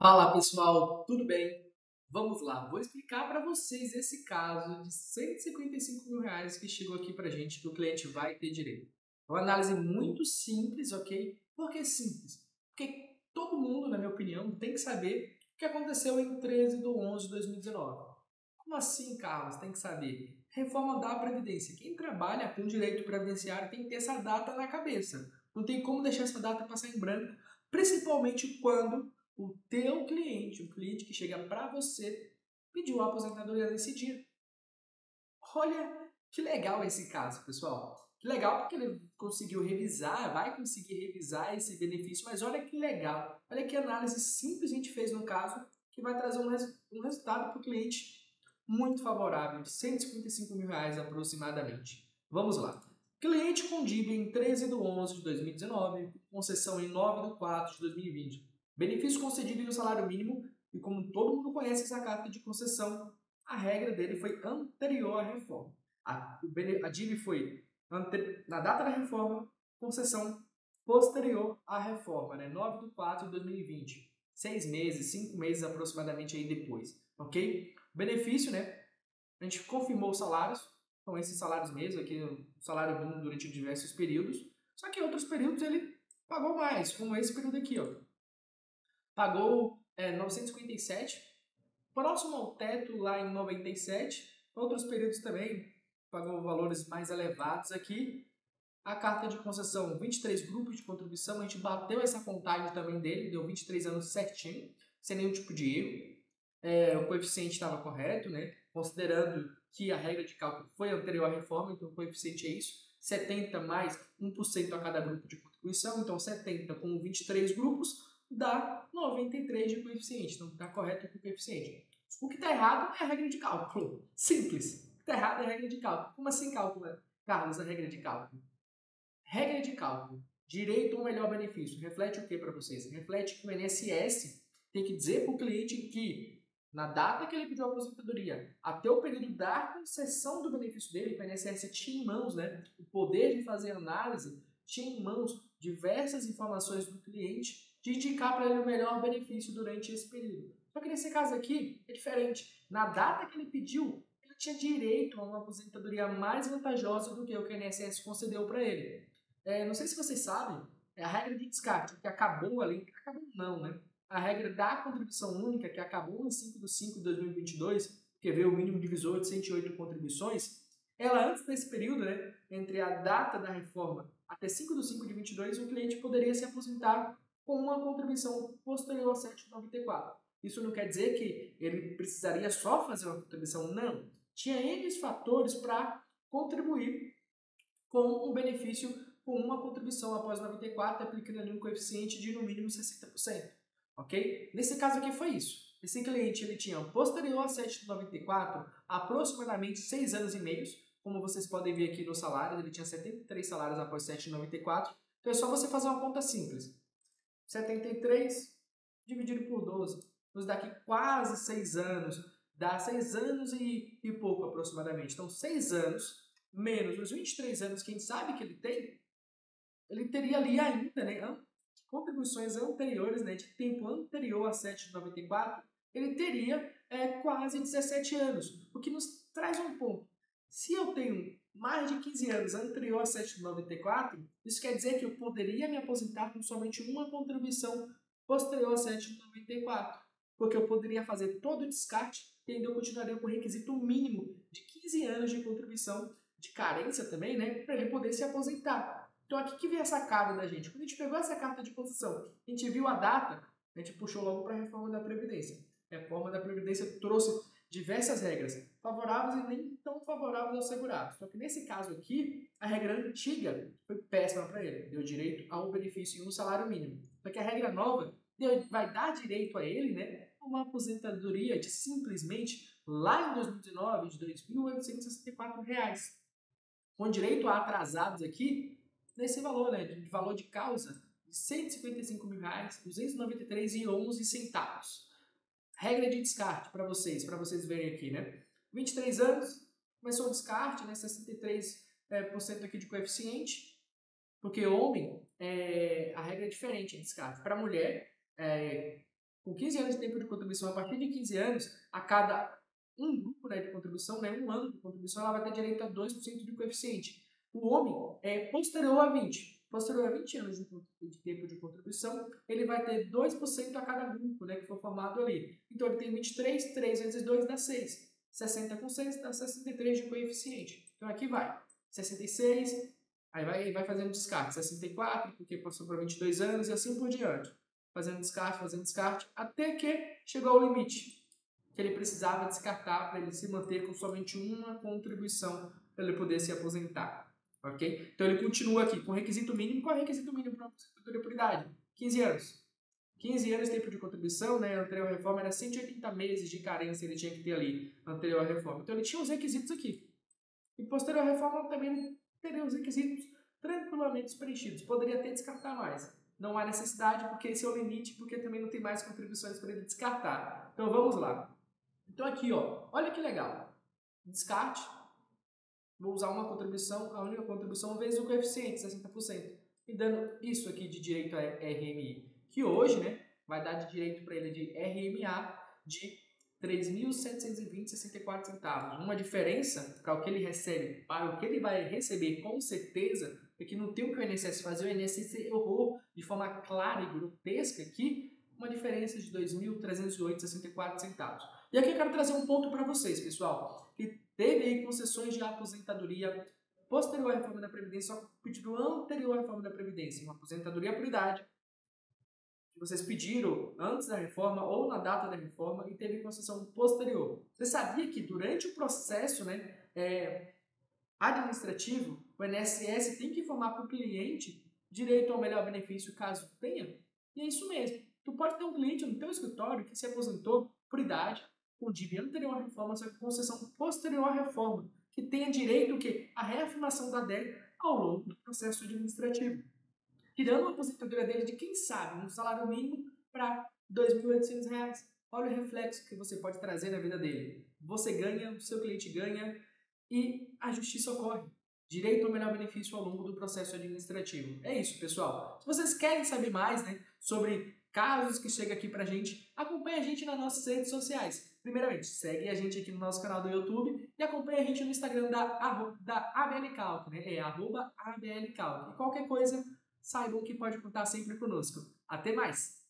Fala pessoal, tudo bem? Vamos lá, vou explicar para vocês esse caso de R$ 155.000 que chegou aqui para gente, que o cliente vai ter direito. É uma análise muito simples, ok? Por que simples? Porque todo mundo, na minha opinião, tem que saber o que aconteceu em 13/11/2019. Como assim, Carlos? Tem que saber. Reforma da Previdência. Quem trabalha com direito previdenciário tem que ter essa data na cabeça. Não tem como deixar essa data passar em branco, principalmente quando o teu cliente, o cliente que chega para você, pediu a aposentadoria nesse dia. Olha que legal esse caso, pessoal. Que legal porque ele conseguiu revisar, vai conseguir revisar esse benefício, mas olha que legal. Olha que análise simples a gente fez no caso, que vai trazer um resultado para o cliente muito favorável, de R$ 155.000 aproximadamente. Vamos lá. Cliente com DIB em 13/11/2019, concessão em 9/4/2020. Benefício concedido em um salário mínimo, e como todo mundo conhece essa carta de concessão, a regra dele foi anterior à reforma. A DIB foi na data da reforma, concessão posterior à reforma, né? 9/4/2020. 6 meses, 5 meses aproximadamente aí depois, ok? Benefício, né? A gente confirmou os salários, então esses salários mesmo, aqui o salário mínimo durante diversos períodos, só que em outros períodos ele pagou mais, como esse período aqui, ó. Pagou 957, próximo ao teto lá em 97, outros períodos também pagou valores mais elevados aqui. A carta de concessão, 23 grupos de contribuição, a gente bateu essa contagem também dele, deu 23 anos certinho, sem nenhum tipo de erro. O coeficiente estava correto, né? Considerando que a regra de cálculo foi anterior à reforma, então o coeficiente é isso, 70 mais 1% a cada grupo de contribuição, então 70 com 23 grupos dá 93 de coeficiente, então está correto com o coeficiente. O que está errado é a regra de cálculo, simples. O que está errado é a regra de cálculo. Como assim cálculo, Carlos, a regra de cálculo? Regra de cálculo, direito ao melhor benefício, reflete o que para vocês? Reflete que o INSS tem que dizer para o cliente que, na data que ele pediu a aposentadoria, até o período da concessão do benefício dele, que o INSS tinha em mãos, né, o poder de fazer análise, tinha em mãos diversas informações do cliente de indicar para ele o melhor benefício durante esse período. Só que nesse caso aqui é diferente. Na data que ele pediu, ele tinha direito a uma aposentadoria mais vantajosa do que o que o INSS concedeu para ele. Não sei se vocês sabem, a regra de descarte, que acabou ali, acabou não, né? A regra da contribuição única, que acabou em 5/5/2022, que veio o mínimo divisor de 108 contribuições, ela antes desse período, né, entre a data da reforma até 5/5/22, o cliente poderia se aposentar com uma contribuição posterior a 7,94. Isso não quer dizer que ele precisaria só fazer uma contribuição, não. Tinha N fatores para contribuir com um benefício com uma contribuição após 94, aplicando ali um coeficiente de no mínimo 60%. Ok? Nesse caso aqui foi isso. Esse cliente ele tinha posterior a 7,94 aproximadamente 6 anos e meio, como vocês podem ver aqui no salário, ele tinha 73 salários após 7,94. Então é só você fazer uma conta simples. 73 dividido por 12 nos dá aqui quase 6 anos, dá 6 anos e pouco aproximadamente. Então 6 anos menos os 23 anos que a gente sabe que ele teria ali ainda, né, contribuições anteriores, né, de tempo anterior a 7,94, ele teria quase 17 anos, o que nos traz um ponto. Se eu tenho mais de 15 anos anterior a 7,94, isso quer dizer que eu poderia me aposentar com somente uma contribuição posterior a 7,94, porque eu poderia fazer todo o descarte e ainda eu continuaria com o requisito mínimo de 15 anos de contribuição de carência também, né, para ele poder se aposentar. Então aqui que vem essa cara da gente. Quando a gente pegou essa carta de concessão, a gente viu a data, a gente puxou logo para a reforma da Previdência. A reforma da Previdência trouxe diversas regras, favoráveis e nem tão favoráveis ao segurado. Só que nesse caso aqui, a regra antiga foi péssima para ele. Deu direito ao benefício em um salário mínimo. Só que a regra nova vai dar direito a ele, né, a uma aposentadoria de simplesmente, lá em 2019, de R$ 2.864. Com direito a atrasados aqui, nesse valor, né, de valor de causa de R$ 155.000, 293,11 centavos. Regra de descarte para vocês verem aqui, né? 23 anos, começou o descarte, né, 63% aqui de coeficiente, porque homem, a regra é diferente em descarte. Para mulher, com 15 anos de tempo de contribuição, a partir de 15 anos, a cada um grupo, né, de contribuição, né, um ano de contribuição, ela vai ter direito a 2% de coeficiente. O homem é posterior a 20. Posterior a 20 anos de tempo de contribuição, ele vai ter 2% a cada grupo, né, que for formado ali. Então, ele tem 23, 3 vezes 2 dá 6. 60 com 6 dá 63 de coeficiente. Então, aqui vai 66, aí vai fazendo descarte. 64, porque passou por 22 anos e assim por diante. Fazendo descarte, até que chegou ao limite que ele precisava descartar para ele se manter com somente uma contribuição para ele poder se aposentar. Ok? Então ele continua aqui com requisito mínimo. Qual é o requisito mínimo para aposentadoria por idade? 15 anos. 15 anos de tempo de contribuição, né? A anterior reforma era 180 meses de carência ele tinha que ter ali, anterior reforma. Então ele tinha os requisitos aqui. E posterior reforma também teria os requisitos tranquilamente preenchidos. Poderia até descartar mais. Não há necessidade, porque esse é o limite, porque também não tem mais contribuições para ele descartar. Então vamos lá. Então aqui, ó, olha que legal. Descarte. Vou usar uma contribuição, a única contribuição vezes o coeficiente, 60%. E dando isso aqui de direito a RMI, que hoje, né, vai dar de direito para ele de RMA de 3.720,64 centavos. Uma diferença para o que ele recebe, para o que ele vai receber com certeza, é que não tem o que o INSS fazer, o INSS errou de forma clara e grotesca aqui, uma diferença de 2.308,64 centavos. E aqui eu quero trazer um ponto para vocês, pessoal, que teve aí concessões de aposentadoria posterior à reforma da Previdência, só pedido anterior à reforma da Previdência, uma aposentadoria por idade, que vocês pediram antes da reforma ou na data da reforma e teve concessão posterior. Você sabia que durante o processo, né, administrativo, o INSS tem que informar para o cliente direito ao melhor benefício caso tenha? E é isso mesmo. Tu pode ter um cliente no teu escritório que se aposentou por idade, com dívida anterior à reforma, só que concessão posterior à reforma, que tenha direito o quê? A reafirmação da débito ao longo do processo administrativo. Tirando a aposentadoria dele de, quem sabe, um salário mínimo para R$ 2.800. Olha o reflexo que você pode trazer na vida dele. Você ganha, o seu cliente ganha e a justiça ocorre. Direito ao melhor benefício ao longo do processo administrativo. É isso, pessoal. Se vocês querem saber mais, né, sobre casos que chegam aqui pra gente, acompanhe a gente nas nossas redes sociais. Primeiramente, segue a gente aqui no nosso canal do YouTube e acompanhe a gente no Instagram da ABLCalc, né? É @ABLCalc. E qualquer coisa, saibam que pode contar sempre conosco. Até mais!